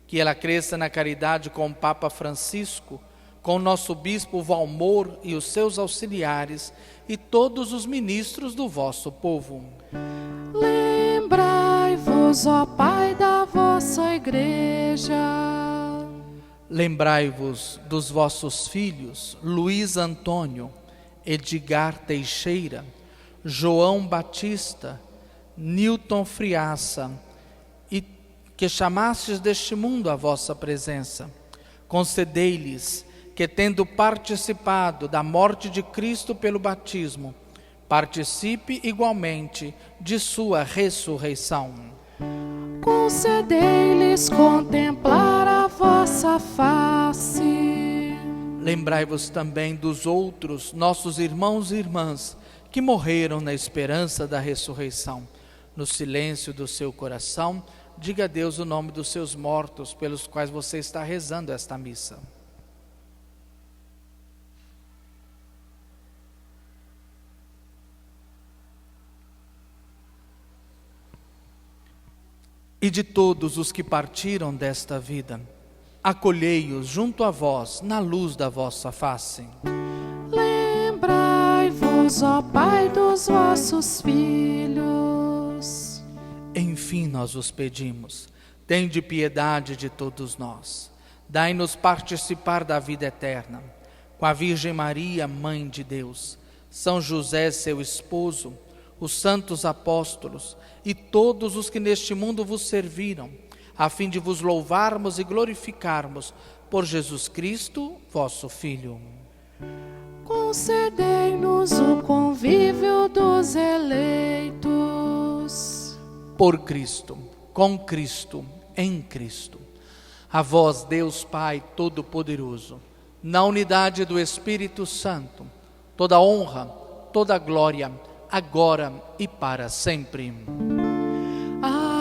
Que ela cresça na caridade com o Papa Francisco, com o nosso Bispo Valmor e os seus auxiliares e todos os ministros do vosso povo. Lembrai-vos, ó Pai, da vossa Igreja. Lembrai-vos dos vossos filhos, Luiz Antônio, Edgar Teixeira, João Batista, Newton Friaça, e que chamastes deste mundo à vossa presença. Concedei-lhes que, tendo participado da morte de Cristo pelo batismo, participe igualmente de sua ressurreição. concedei-lhes contemplar a vossa face. Lembrai-vos também dos outros nossos irmãos e irmãs que morreram na esperança da ressurreição. No silêncio do seu coração, diga a Deus o nome dos seus mortos pelos quais você está rezando esta missa. E de todos os que partiram desta vida, acolhei-os junto a vós, na luz da vossa face. Lembrai-vos, ó Pai, dos vossos filhos. Enfim nós os pedimos, tende piedade de todos nós. Dai-nos participar da vida eterna. Com a Virgem Maria, Mãe de Deus, São José, seu esposo, os santos apóstolos e todos os que neste mundo vos serviram, a fim de vos louvarmos e glorificarmos por Jesus Cristo, vosso Filho. Concedei-nos o convívio dos eleitos. Por Cristo, com Cristo, em Cristo. A vós, Deus Pai Todo-Poderoso, na unidade do Espírito Santo, toda honra, toda glória, agora e para sempre. Amém. Amém.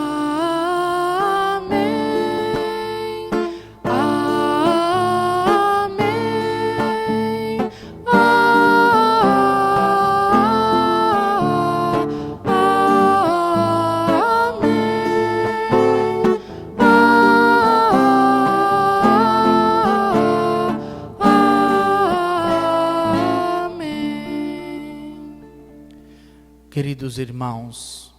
Queridos irmãos,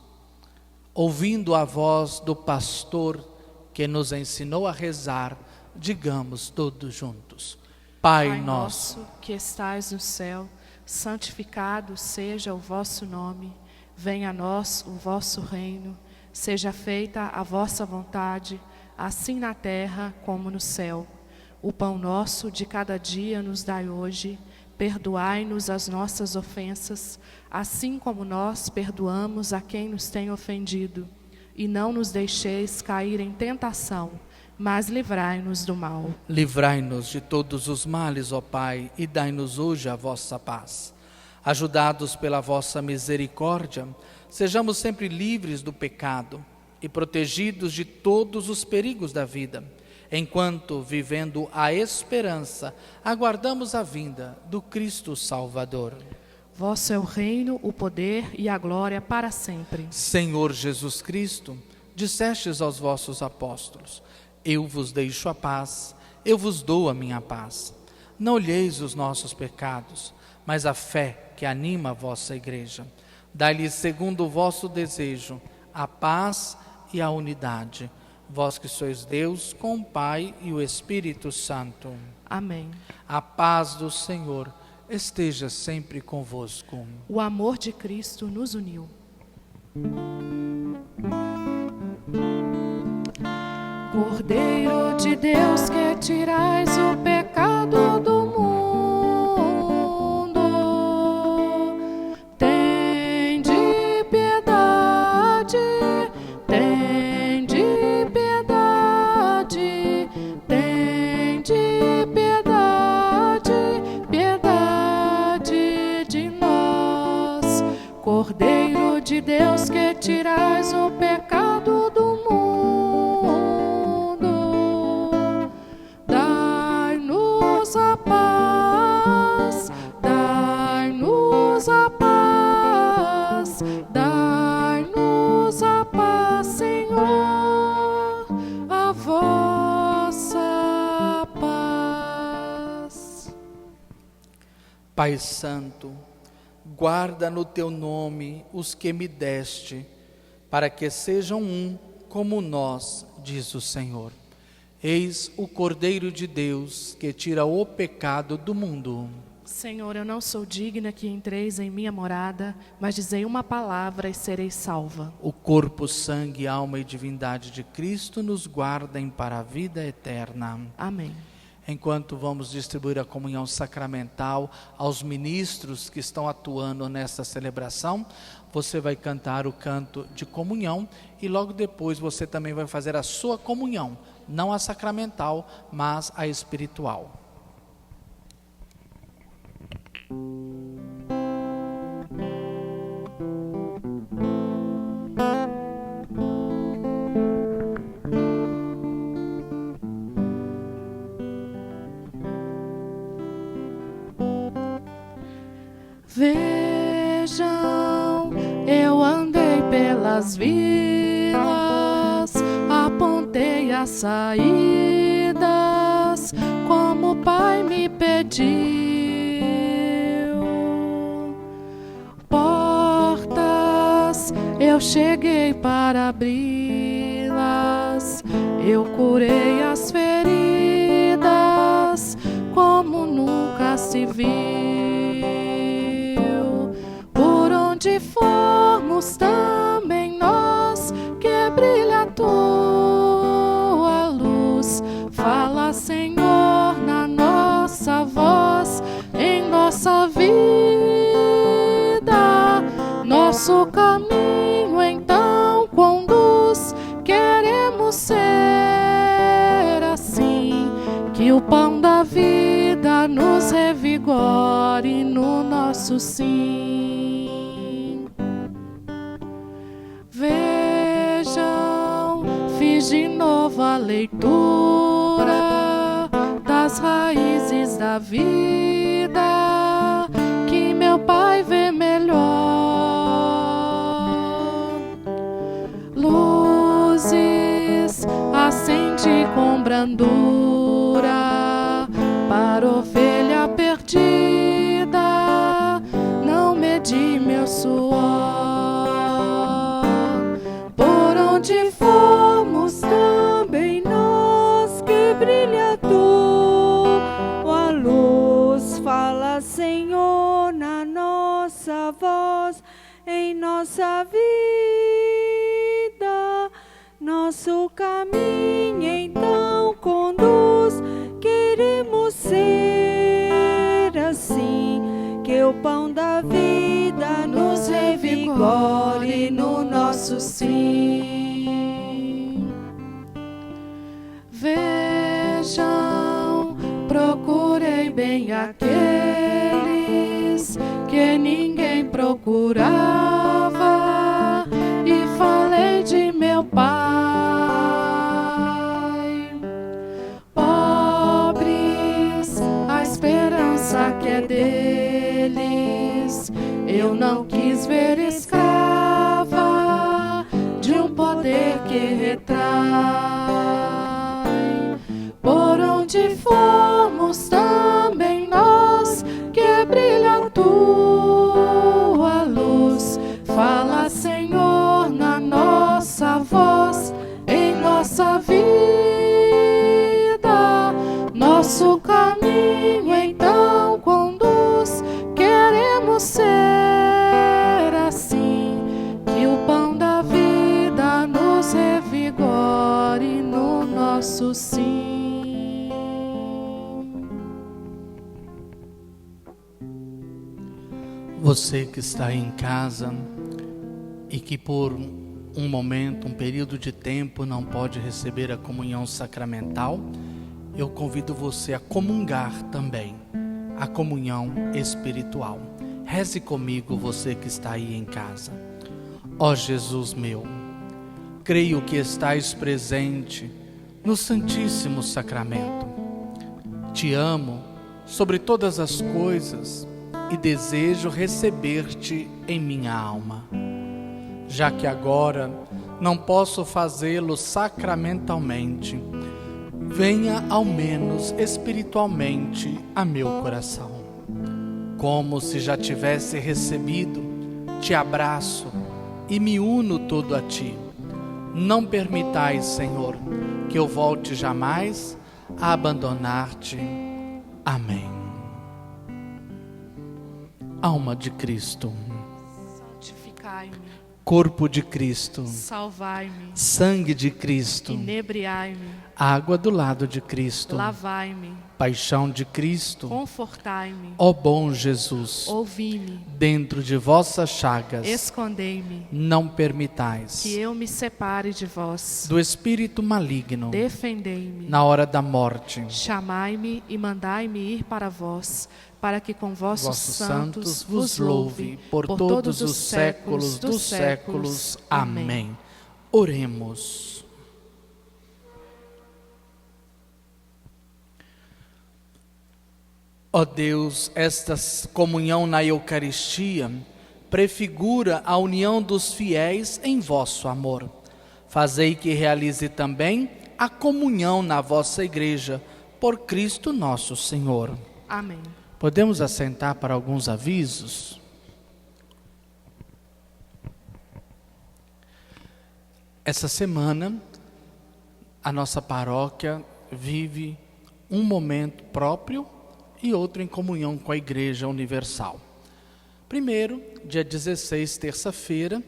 ouvindo a voz do pastor que nos ensinou a rezar, digamos todos juntos: Pai nosso, que estais no céu, santificado seja o vosso nome. Venha a nós o vosso reino. Seja feita a vossa vontade, assim na terra como no céu. O pão nosso de cada dia nos dai hoje. Perdoai-nos as nossas ofensas, assim como nós perdoamos a quem nos tem ofendido. E não nos deixeis cair em tentação, mas livrai-nos do mal. Livrai-nos de todos os males, ó Pai, e dai-nos hoje a vossa paz. Ajudados pela vossa misericórdia, sejamos sempre livres do pecado e protegidos de todos os perigos da vida, enquanto, vivendo a esperança, aguardamos a vinda do Cristo Salvador. Vosso é o reino, o poder e a glória para sempre. Senhor Jesus Cristo, dissestes aos vossos apóstolos: eu vos deixo a paz, eu vos dou a minha paz. Não olheis os nossos pecados, mas a fé que anima a vossa igreja. Dai-lhes, segundo o vosso desejo, a paz e a unidade. Vós que sois Deus, com o Pai e o Espírito Santo. Amém. A paz do Senhor esteja sempre convosco. O amor de Cristo nos uniu. Cordeiro de Deus, que tirais o pecado do mundo, tende piedade, tende piedade, tende piedade, piedade de nós. Cordeiro de Deus, que tirais o pecado do mundo, dai-nos a paz, dai-nos a paz, dai-nos a paz, Senhor, a vossa paz. Pai Santo, guarda no teu nome os que me deste, para que sejam um como nós, diz o Senhor. Eis o Cordeiro de Deus, que tira o pecado do mundo. Senhor, eu não sou digna que entreis em minha morada, mas dizei uma palavra e serei salva. O corpo, sangue, alma e divindade de Cristo nos guardem para a vida eterna. Amém. enquanto vamos distribuir a comunhão sacramental aos ministros que estão atuando nesta celebração, você vai cantar o canto de comunhão e logo depois você também vai fazer a sua comunhão, não a sacramental, mas a espiritual. Vejam, eu andei pelas vilas, apontei as saídas, como o Pai me pediu. Portas, eu cheguei para abri-las, eu curei as feridas, como nunca se viu. Onde formos também nós, que brilha a tua luz. Fala, Senhor, na nossa voz, em nossa vida. Nosso caminho então conduz, queremos ser assim, que o pão da vida nos revigore no nosso sim. Vejam, fiz de novo a leitura das raízes da vida, que meu Pai vê melhor. Luzes acende com brandura para ovelha perdida, não medi meu suor. Onde formos também nós, que brilha a tua luz. Fala, Senhor, na nossa voz, em nossa vida. Nosso caminho então conduz, queremos ser assim, que o pão da vida nos revigore no nosso sim. Vejam, procurei bem aqueles que ninguém procurava e falei de meu Pai. Pobres, a esperança que é deles, eu não quis ver escrava de um poder que retrai. Por onde formos também nós, que brilha a tua luz. Fala, Senhor, na nossa voz, em nossa vida. Nosso caminho então conduz, queremos ser assim, que o pão da vida nos revigore no nosso sim. Você que está aí em casa e que por um momento, um período de tempo não pode receber a comunhão sacramental, eu convido você a comungar também a comunhão espiritual. Reze comigo, você que está aí em casa. Ó Jesus meu, creio que estais presente no Santíssimo Sacramento. Te amo sobre todas as coisas e desejo receber-te em minha alma. Já que agora não posso fazê-lo sacramentalmente, venha ao menos espiritualmente a meu coração. Como se já tivesse recebido, te abraço e me uno todo a ti. Não permitais, Senhor, que eu volte jamais a abandonar-te. Amém. Alma de Cristo, Santificai-me, corpo de Cristo, salvai-me, sangue de Cristo, inebriai-me, Água do lado de Cristo. Lavai-me, Paixão de Cristo. confortai-me, Ó bom Jesus, ouvi-me, dentro de vossas chagas, escondei-me, não permitais que eu me separe de vós. do espírito maligno Defendei-me, na hora da morte. chamai-me e mandai-me ir para vós, para que com vossos Santos vos louve por todos os séculos dos séculos. Amém. Oremos. Ó Deus, esta comunhão na Eucaristia prefigura a união dos fiéis em vosso amor. Fazei que realize também a comunhão na vossa Igreja, por Cristo nosso Senhor. Amém. Podemos assentar para alguns avisos? Essa semana, a nossa paróquia vive um momento próprio e outro em comunhão com a Igreja Universal. Primeiro, dia 16, terça-feira,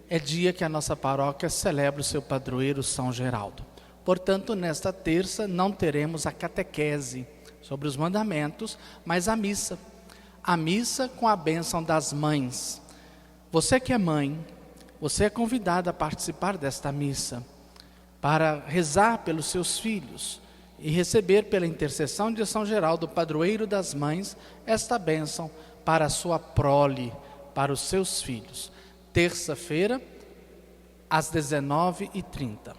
é dia que a nossa paróquia celebra o seu padroeiro São Geraldo. Portanto, nesta terça não teremos a catequese sobre os mandamentos, mas a missa. A missa com a bênção das mães. Você que é mãe, você é convidada a participar desta missa, para rezar pelos seus filhos e receber pela intercessão de São Geraldo, padroeiro das mães, esta bênção para a sua prole, para os seus filhos. Terça-feira, às 19h30.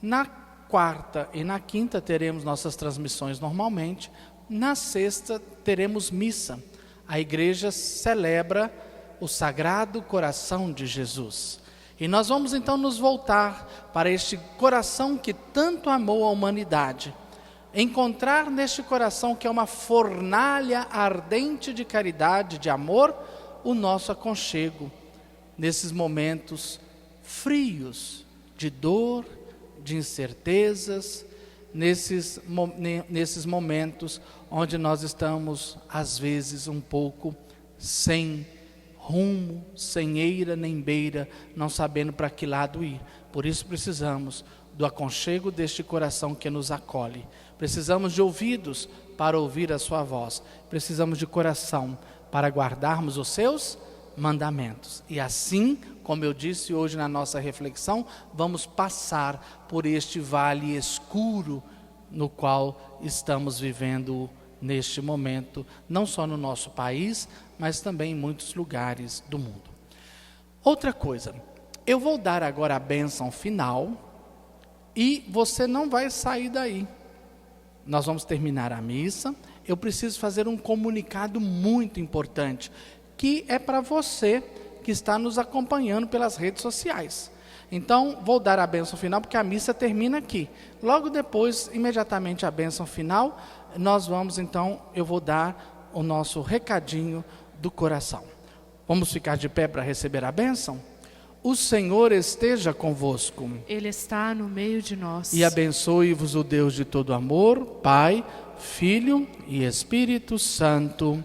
Na quarta e na quinta teremos nossas transmissões normalmente. Na sexta teremos missa. A igreja celebra o Sagrado Coração de Jesus. E nós vamos então nos voltar para este coração que tanto amou a humanidade. Encontrar neste coração, que é uma fornalha ardente de caridade, de amor, o nosso aconchego, nesses momentos frios, de dor, de incertezas, nesses momentos onde nós estamos, às vezes, um pouco sem rumo, sem eira nem beira, não sabendo para que lado ir. Por isso precisamos do aconchego deste coração que nos acolhe. Precisamos de ouvidos para ouvir a sua voz. Precisamos de coração para guardarmos os seus mandamentos. E assim, como eu disse hoje na nossa reflexão, vamos passar por este vale escuro no qual estamos vivendo neste momento, não só no nosso país, mas também em muitos lugares do mundo. Outra coisa, eu vou dar agora a bênção final e você não vai sair daí. Nós vamos terminar a missa. Eu preciso fazer um comunicado muito importante, que é para você que está nos acompanhando pelas redes sociais. Então, vou dar a bênção final, porque a missa termina aqui. Logo depois, imediatamente a bênção final, nós vamos então, eu vou dar o nosso recadinho do coração. Vamos ficar de pé para receber a bênção? O Senhor esteja convosco. Ele está no meio de nós. E abençoe-vos o Deus de todo amor, Pai, Filho e Espírito Santo.